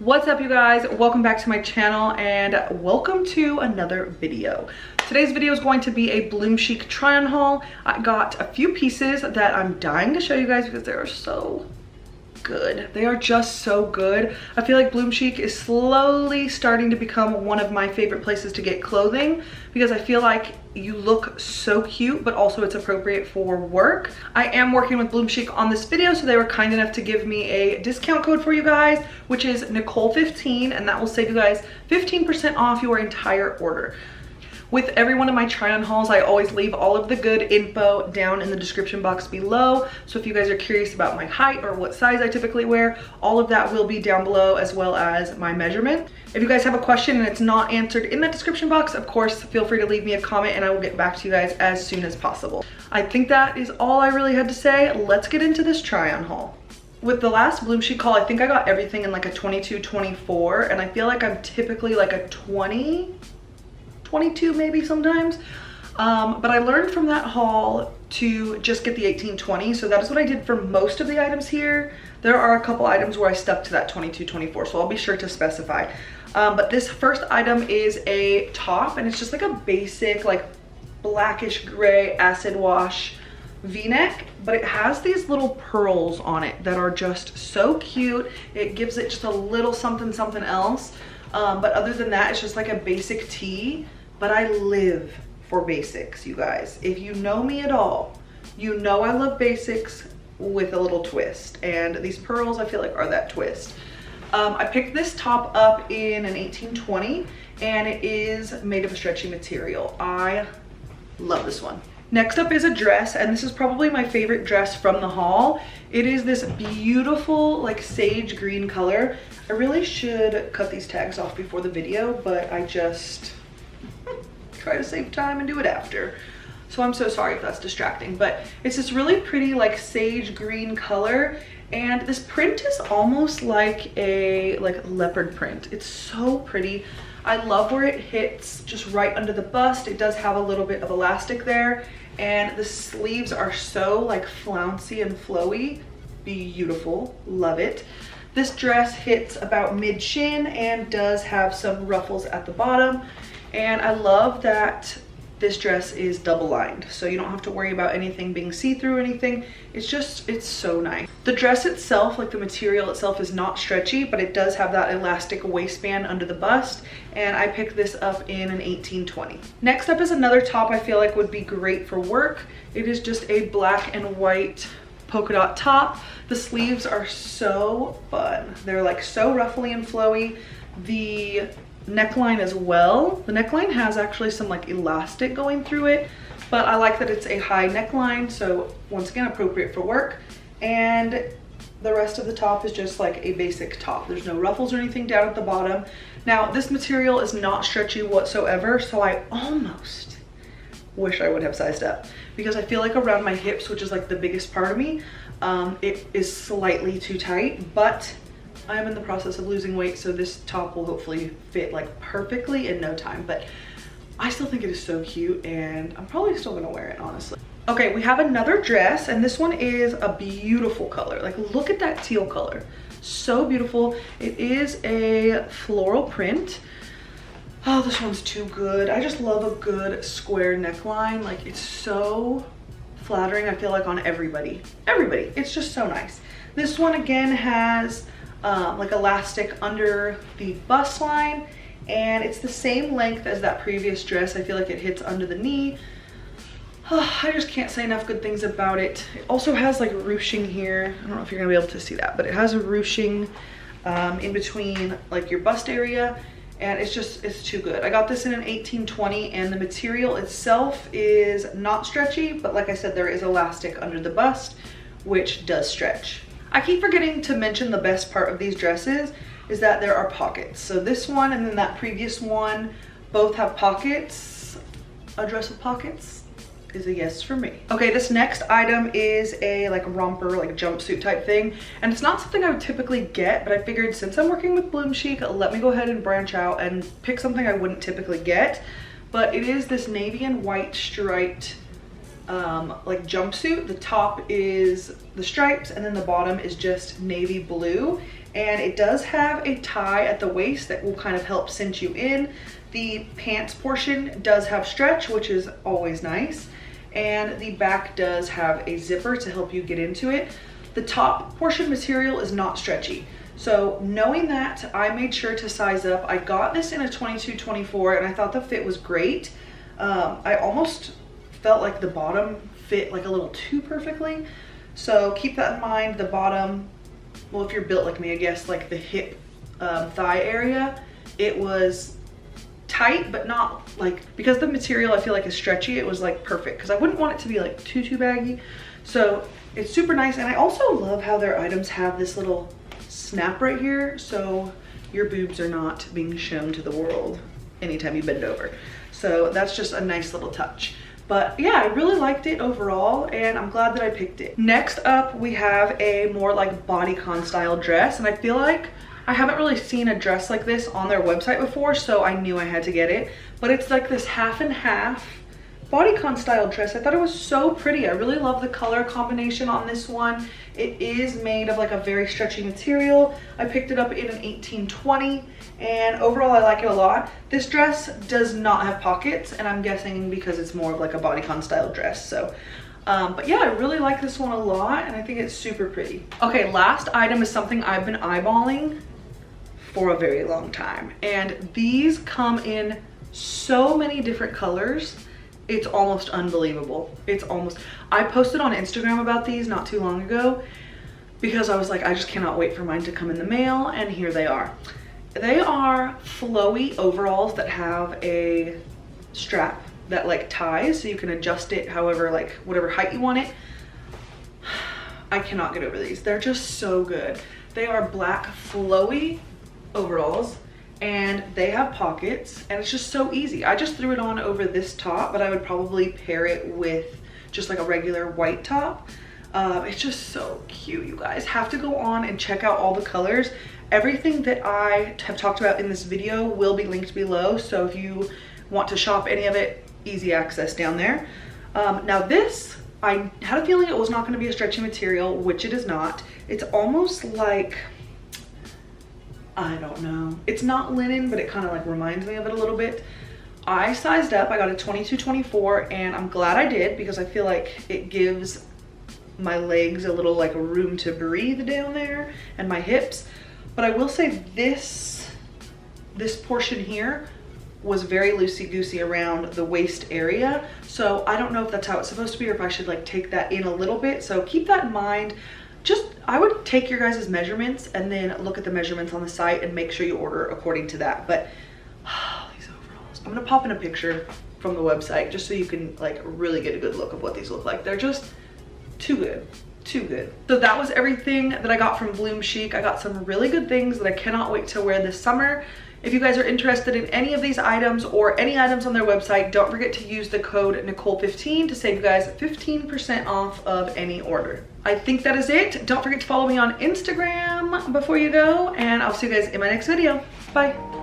What's up, you guys? Welcome back to my channel and welcome to another video. Today's video is going to be a BloomChic try on haul. I got a few pieces that I'm dying to show you guys because they are so good. They are just so good. I feel like BloomChic is slowly starting to become one of my favorite places to get clothing because I feel like you look so cute, but also it's appropriate for work. I am working with BloomChic on this video, so they were kind enough to give me a discount code for you guys, which is Nicole15, and that will save you guys 15% off your entire order. With every one of my try on hauls, I always leave all of the good info down in the description box below. So if you guys are curious about my height or what size I typically wear, all of that will be down below, as well as my measurement. If you guys have a question and it's not answered in that description box, of course, feel free to leave me a comment and I will get back to you guys as soon as possible. I think that is all I really had to say. Let's get into this try on haul. With the last BloomChic haul, I think I got everything in like a 22, 24, and I feel like I'm typically like a 20, 22 maybe sometimes, but I learned from that haul to just get the 18-20, so that is what I did for most of the items here. There are a couple items where I stuck to that 22-24, so I'll be sure to specify. But this first item is a top, and it's just like a basic like blackish gray acid wash v-neck, but it has these little pearls on it that are just so cute. It gives it just a little something else. But other than that, it's just like a basic tee. But I live for basics, you guys. If you know me at all, you know I love basics with a little twist. And these pearls, I feel like, are that twist. I picked this top up in an 18-20, and it is made of a stretchy material. I love this one. Next up is a dress, and this is probably my favorite dress from the haul. It is this beautiful like sage green color. I really should cut these tags off before the video, but I just try to save time and do it after. So I'm so sorry if that's distracting, but it's this really pretty like sage green color, and this print is almost like a leopard print. It's so pretty. I love where it hits just right under the bust. It does have a little bit of elastic there, and the sleeves are so like flouncy and flowy. Beautiful, love it. This dress hits about mid shin and does have some ruffles at the bottom. And I love that this dress is double lined, so you don't have to worry about anything being see-through or anything. It's so nice. The dress itself, like the material itself, is not stretchy, but it does have that elastic waistband under the bust, and I picked this up in an 18-20. Next up is another top I feel like would be great for work. It is just a black and white polka dot top. The sleeves are so fun. They're like so ruffly and flowy. The neckline as well. The neckline has actually some like elastic going through it, but I like that it's a high neckline, so once again appropriate for work. And the rest of the top is just like a basic top. There's no ruffles or anything down at the bottom. Now this material is not stretchy whatsoever, so I almost wish I would have sized up because I feel like around my hips, which is like the biggest part of me, it is slightly too tight, but I am in the process of losing weight, so this top will hopefully fit like perfectly in no time. But I still think it is so cute, and I'm probably still gonna wear it, honestly. Okay, we have another dress, and this one is a beautiful color. Like, look at that teal color. So beautiful. It is a floral print. Oh, this one's too good. I just love a good square neckline. Like, it's so flattering, I feel like, on everybody. It's just so nice. This one again has like elastic under the bust line, and it's the same length as that previous dress. I feel like it hits under the knee. I just can't say enough good things about it. It also has like ruching here. I don't know if you're gonna be able to see that, but it has a ruching in between like your bust area, and it's too good. I got this in an 18-20, and the material itself is not stretchy, but like I said, there is elastic under the bust, which does stretch. I keep forgetting to mention the best part of these dresses is that there are pockets. So this one and then that previous one both have pockets. A dress with pockets is a yes for me. Okay, this next item is a like romper, like jumpsuit type thing. And it's not something I would typically get, but I figured since I'm working with BloomChic, let me go ahead and branch out and pick something I wouldn't typically get. But it is this navy and white striped like jumpsuit. The top is the stripes, and then the bottom is just navy blue, and it does have a tie at the waist that will kind of help cinch you in. The pants portion does have stretch, which is always nice, and the back does have a zipper to help you get into it. The top portion material is not stretchy. So knowing that, I made sure to size up. I got this in a 22-24 and I thought the fit was great. I almost felt like the bottom fit like a little too perfectly. So keep that in mind. The bottom, well, if you're built like me, I guess like the hip thigh area, it was tight, but not like, because the material I feel like is stretchy, it was like perfect, because I wouldn't want it to be like too baggy. So it's super nice. And I also love how their items have this little snap right here, so your boobs are not being shown to the world anytime you bend over. So that's just a nice little touch. But yeah, I really liked it overall, and I'm glad that I picked it. Next up, we have a more like bodycon style dress, and I feel like I haven't really seen a dress like this on their website before, so I knew I had to get it. But it's like this half and half bodycon style dress. I thought it was so pretty. I really love the color combination on this one. It is made of like a very stretchy material. I picked it up in an 18-20, and overall I like it a lot. This dress does not have pockets, and I'm guessing because it's more of like a bodycon style dress. So but yeah, I really like this one a lot, and I think it's super pretty. Okay, last item is something I've been eyeballing for a very long time, and these come in so many different colors. It's almost unbelievable. I posted on Instagram about these not too long ago because I was like, I just cannot wait for mine to come in the mail, and here they are. They are flowy overalls that have a strap that like ties, so you can adjust it however, like whatever height you want it. I cannot get over these. They're just so good. They are black flowy overalls, and they have pockets, and it's just so easy. I just threw it on over this top, but I would probably pair it with just like a regular white top. It's just so cute. You guys have to go on and check out all the colors. Everything that I have talked about in this video will be linked below, so if you want to shop any of it, easy access down there. Now this, I had a feeling it was not going to be a stretchy material, which it is not. It's almost like, I don't know, it's not linen, but it kind of like reminds me of it a little bit. I sized up. I got a 22-24, and I'm glad I did because I feel like it gives my legs a little like room to breathe down there, and my hips. But I will say this portion here was very loosey-goosey around the waist area, so I don't know if that's how it's supposed to be or if I should like take that in a little bit. So keep that in mind. Just, I would take your guys' measurements and then look at the measurements on the site and make sure you order according to that. But these overalls, I'm gonna pop in a picture from the website just so you can like really get a good look of what these look like. They're just too good, too good. So that was everything that I got from BloomChic. I got some really good things that I cannot wait to wear this summer. If you guys are interested in any of these items or any items on their website, don't forget to use the code Nicole15 to save you guys 15% off of any order. I think that is it. Don't forget to follow me on Instagram before you go, and I'll see you guys in my next video. Bye.